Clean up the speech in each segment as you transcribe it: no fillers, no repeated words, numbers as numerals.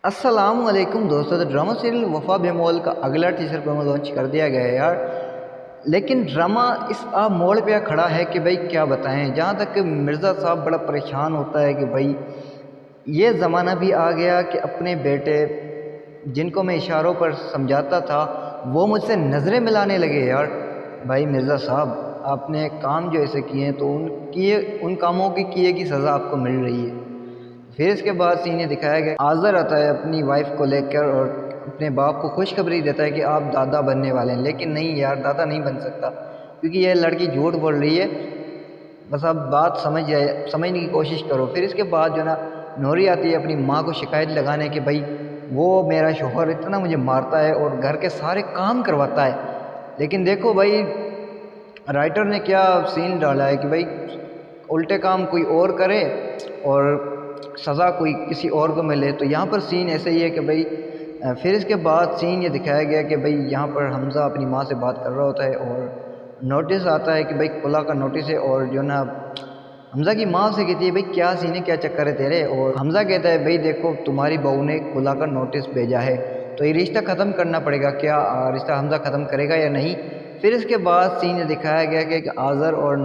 السلام علیکم دوستوں، تو ڈرامہ سیریل وفا بیمول کا اگلا ٹیزر پرومو لانچ کر دیا گیا ہے یار. لیکن ڈرامہ اس موڑ پہ کھڑا ہے کہ بھائی کیا بتائیں. جہاں تک کہ مرزا صاحب بڑا پریشان ہوتا ہے کہ بھائی یہ زمانہ بھی آ گیا کہ اپنے بیٹے جن کو میں اشاروں پر سمجھاتا تھا وہ مجھ سے نظریں ملانے لگے یار. بھائی مرزا صاحب، آپ نے کام جو ایسے کیے ہیں تو ان کاموں کی کیے کی سزا آپ کو مل رہی ہے. پھر اس کے بعد سین یہ دکھایا گیا، آذر آتا ہے اپنی وائف کو لے کر اور اپنے باپ کو خوشخبری دیتا ہے کہ آپ دادا بننے والے ہیں. لیکن نہیں یار، دادا نہیں بن سکتا کیونکہ یہ لڑکی جھوٹ بول رہی ہے. بس آپ بات سمجھنے کی کوشش کرو. پھر اس کے بعد جو نا نوری آتی ہے اپنی ماں کو شکایت لگانے کہ بھائی وہ میرا شوہر اتنا مجھے مارتا ہے اور گھر کے سارے کام کرواتا ہے. لیکن دیکھو بھائی رائٹر نے کیا سین ڈالا ہے کہ بھائی الٹے کام کوئی اور کرے اور سزا کوئی کسی اور کو ملے. تو یہاں پر سین ایسے ہی ہے کہ بھائی پھر اس کے بعد سین یہ دکھایا گیا کہ بھائی یہاں پر حمزہ اپنی ماں سے بات کر رہا ہوتا ہے اور نوٹس آتا ہے کہ بھائی کھلا کا نوٹس ہے. اور جو نا حمزہ کی ماں سے کہتی ہے بھائی کیا سین ہے، کیا چکر ہے تیرے. اور حمزہ کہتا ہے بھائی دیکھو تمہاری بہو نے کھلا کا نوٹس بھیجا ہے تو یہ رشتہ ختم کرنا پڑے گا. کیا رشتہ حمزہ ختم کرے گا یا نہیں؟ پھر اس کے بعد سین یہ دکھایا گیا کہ آذر اور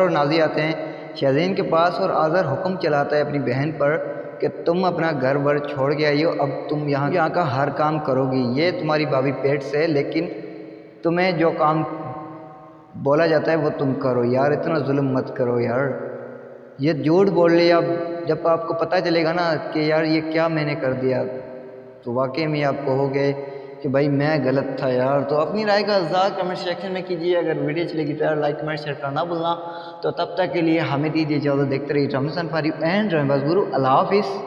نازی آتے ہیں شہزین کے پاس اور آذر حکم چلاتا ہے اپنی بہن پر کہ تم اپنا گھر بر چھوڑ کے آئی ہو، اب تم یہاں کا ہر کام کرو گی. یہ تمہاری بھابھی پیٹ سے، لیکن تمہیں جو کام بولا جاتا ہے وہ تم کرو. یار اتنا ظلم مت کرو یار. یہ جھوٹ بول لیا. اب جب آپ کو پتہ چلے گا نا کہ یار یہ کیا میں نے کر دیا تو واقعی میں آپ کہو گے کہ بھائی میں غلط تھا یار. تو اپنی رائے کا اظہار کمنٹ سیکشن میں کیجیے. اگر ویڈیو چلے گی تو یار لائک کمنٹ شیئر کرنا بھولنا. تو تب تک کے لیے ہمیں دیجیے اجازت. دیکھتے رہیے drama sun for you and drama باز گرو. اللہ حافظ.